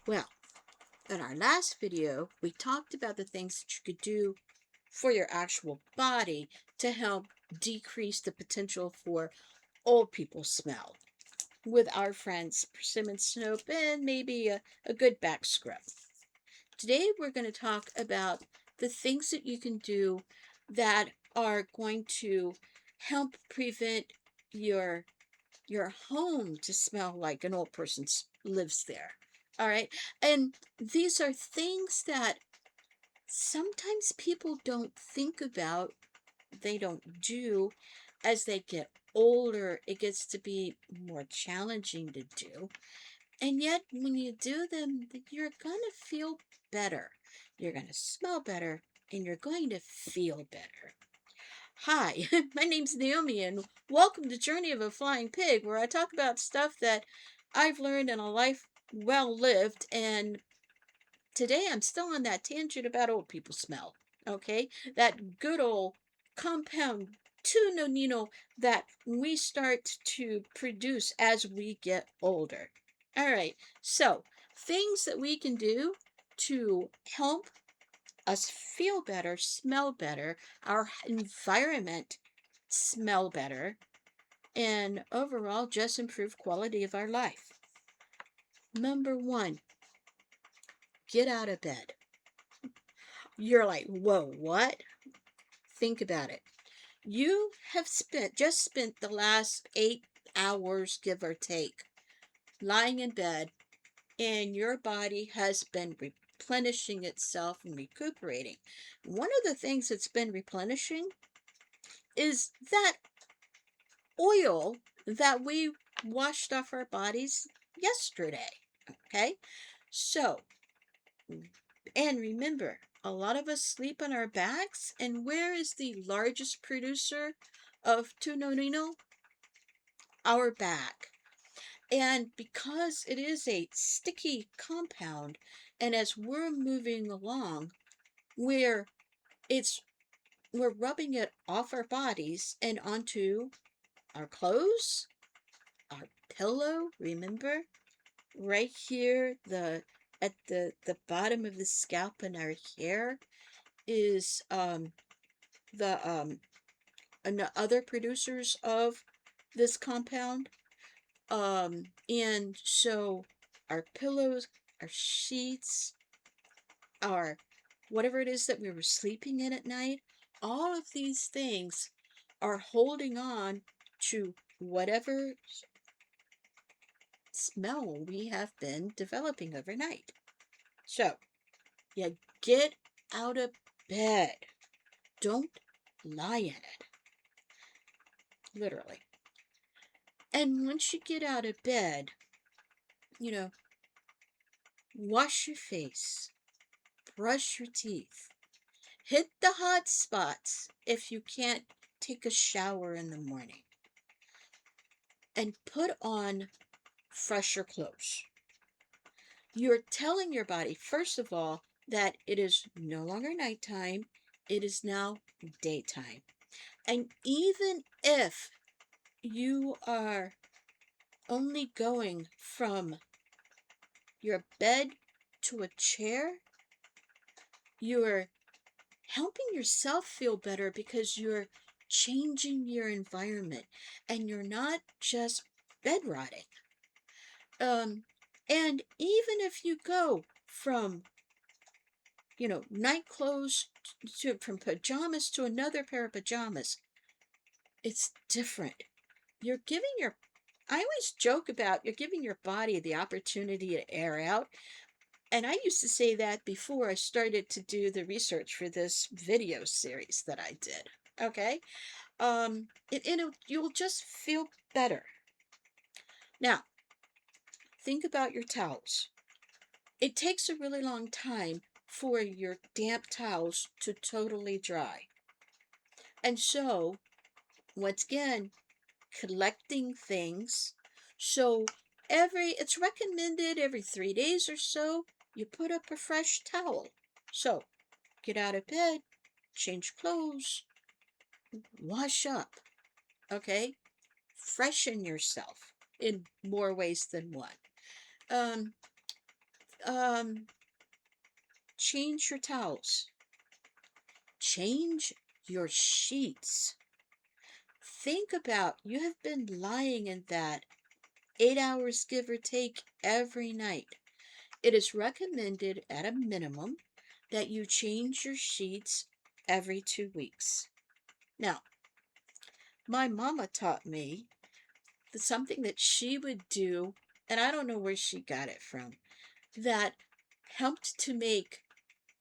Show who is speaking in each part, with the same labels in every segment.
Speaker 1: Well, in our last video, we talked about the things that you could do for your actual body to help decrease the potential for old people smell with our friends persimmon soap and maybe a good back scrub. Today, we're going to talk about the things that you can do that are going to help prevent your your home to smell like an old person lives there. All right. And these are things that sometimes people don't think about, they don't do as they get older. It gets to be more challenging to do. And yet, when you do them, you're going to feel better. You're going to smell better and you're going to feel better. Hi, my name's Naomi, and welcome to Journey of a Flying Pig, where I talk about stuff that I've learned in a life well lived. And today I'm still on that tangent about old people smell. Okay, that good old compound nonino that we start to produce as we get older. All right, so things that we can do to help us feel better, smell better, our environment smell better, and overall just improve quality of our life. Number one, get out of bed. You're like, whoa, what? Think about it. You have spent the last 8 hours, give or take, lying in bed, and your body has been replenishing itself and recuperating. One of the things that's been replenishing is that oil that we washed off our bodies yesterday. Okay? So, and remember, a lot of us sleep on our backs. And where is the largest producer of tunonino? Our back. And because it is a sticky compound, and as we're moving along, we're it's we're rubbing it off our bodies and onto our clothes, our pillow, remember? Right here, the at the bottom of the scalp and our hair is the and the other producers of this compound. And so our pillows, our sheets, our whatever it is that we were sleeping in at night, all of these things are holding on to whatever smell we have been developing overnight. So, you get out of bed. Don't lie in it, literally. And once you get out of bed, you know, wash your face, brush your teeth, hit the hot spots if you can't take a shower in the morning, and put on fresher clothes. You're telling your body, first of all, that it is no longer nighttime, it is now daytime. And even if you are only going from your bed to a chair, you're helping yourself feel better because you're changing your environment and you're not just bed rotting. And even if you go from, night clothes from pajamas to another pair of pajamas, it's different. You're giving your I always joke about you're giving your body the opportunity to air out. And I used to say that before I started to do the research for this video series that I did. Okay? You'll just feel better. Now, think about your towels. It takes a really long time for your damp towels to totally dry. And so, once again, collecting things. So it's recommended every 3 days or so, you put up a fresh towel. So get out of bed, change clothes, wash up, okay? Freshen yourself in more ways than one. Um, Um, change your towels. Change your sheets. Think about you have been lying in that 8 hours, give or take, every night. It is recommended at a minimum that you change your sheets every 2 weeks. Now, my mama taught me that something that she would do, and I don't know where she got it from, that helped to make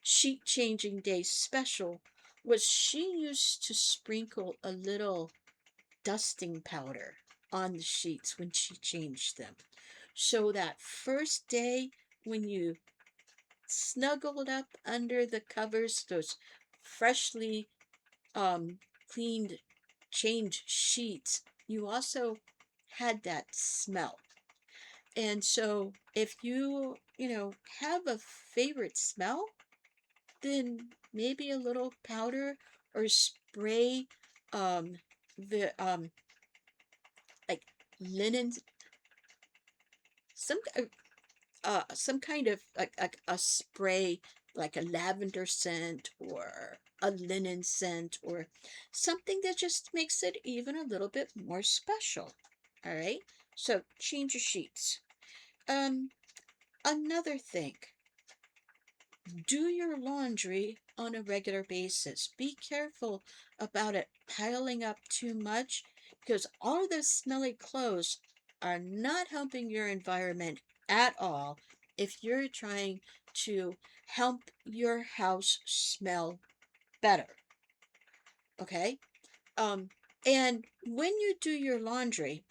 Speaker 1: sheet changing days special was she used to sprinkle a little dusting powder on the sheets when she changed them. So that first day when you snuggled up under the covers, those freshly um, cleaned, changed sheets, you also had that smell. And so if you have a favorite smell, then maybe a little powder or spray um the like linen, some some kind of like a spray, like a lavender scent or a linen scent or something that just makes it even a little bit more special. All right, so change your sheets. um Another thing, do your laundry on a regular basis. Be careful about it piling up too much because all of those smelly clothes are not helping your environment at all if you're trying to help your house smell better. Okay? Um, and when you do your laundry,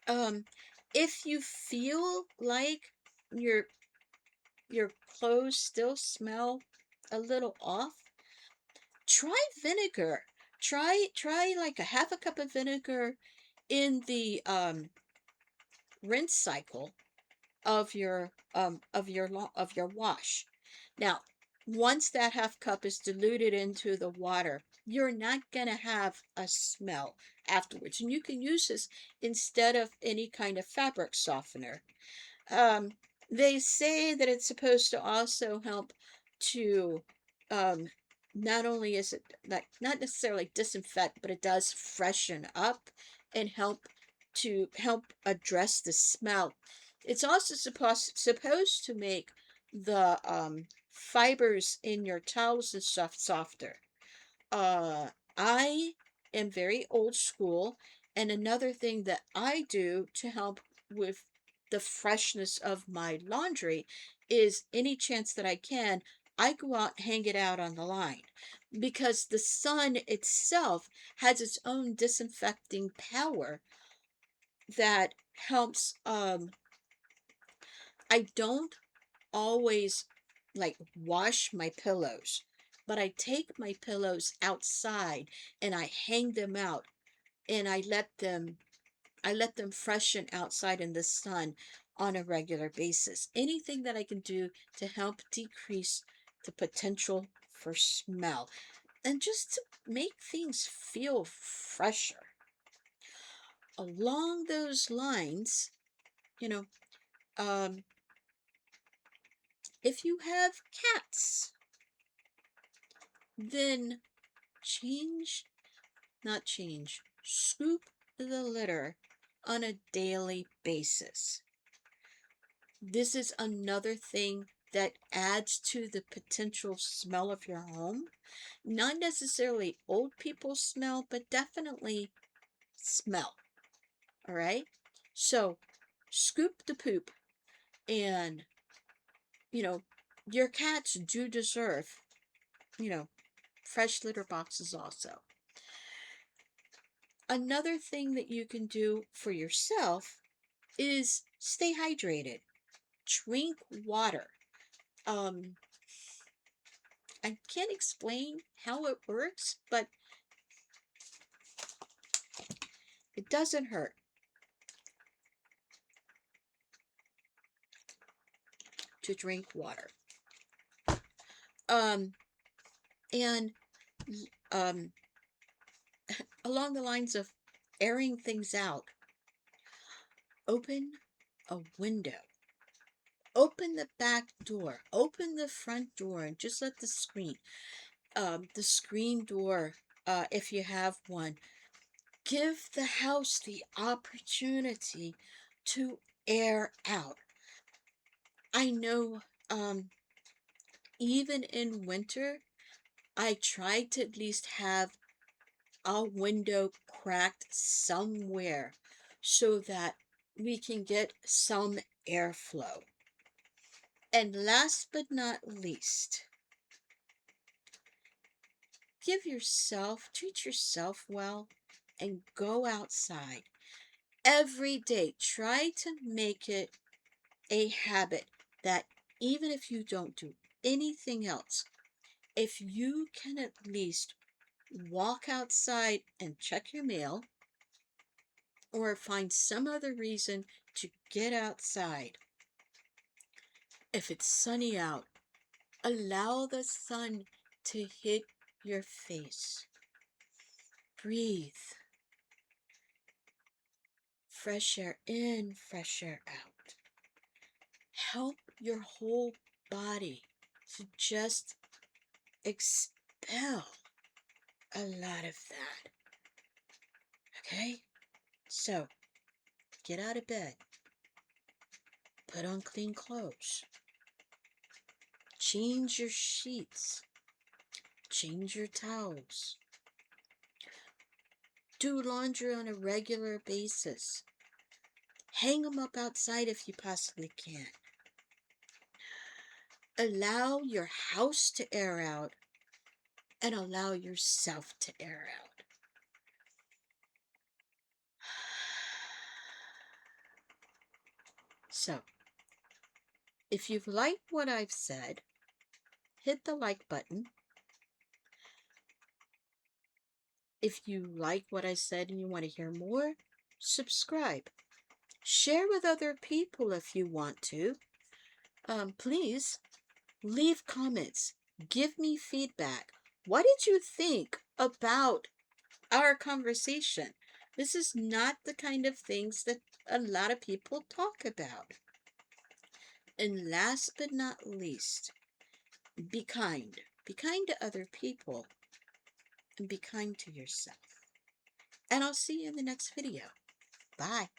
Speaker 1: um, if you feel like your your clothes still smell a little off, try vinegar. Try like a half a cup of vinegar in the rinse cycle of your wash. Now, once that half cup is diluted into the water, you're not going to have a smell afterwards. And you can use this instead of any kind of fabric softener. Um, they say that it's supposed to also help to, um, not only is it like not necessarily disinfect, but it does freshen up and help address the smell. It's also supposed to make the fibers in your towels and stuff softer. I am very old school, and another thing that I do to help with the freshness of my laundry is any chance that I can, I go out and hang it out on the line because the sun itself has its own disinfecting power that helps. I don't always like wash my pillows, but I take my pillows outside and I hang them out and I let them freshen outside in the sun on a regular basis. Anything that I can do to help decrease the potential for smell and just to make things feel fresher. Along those lines, you know, um, if you have cats, then change, not change, scoop the litter on a daily basis. This is another thing that adds to the potential smell of your home. Not necessarily old people smell, but definitely smell. All right? So, scoop the poop, and, you know, your cats do deserve, you know, fresh litter boxes also. Another thing that you can do for yourself is stay hydrated. Drink water. Um, I can't explain how it works, but it doesn't hurt to drink water. Um, and um, along the lines of airing things out, open a window. Open the back door, open the front door, and just let the screen door, if you have one, give the house the opportunity to air out. I know, even in winter, I try to at least have a window cracked somewhere so that we can get some airflow. And last but not least, treat yourself well and go outside every day. Try to make it a habit that even if you don't do anything else, if you can at least walk outside and check your mail or find some other reason to get outside. If it's sunny out, allow the sun to hit your face. Breathe. Fresh air in, fresh air out. Help your whole body to just expel a lot of that. Okay? So, get out of bed. Put on clean clothes. Change your sheets. Change your towels. Do laundry on a regular basis. Hang them up outside if you possibly can. Allow your house to air out and allow yourself to air out. So, if you've liked what I've said, hit the like button. If you like what I said and you want to hear more, subscribe. Share with other people if you want to. Please leave comments. Give me feedback. What did you think about our conversation? This is not the kind of things that a lot of people talk about. And last but not least, be kind. Be kind to other people and be kind to yourself. And I'll see you in the next video. Bye.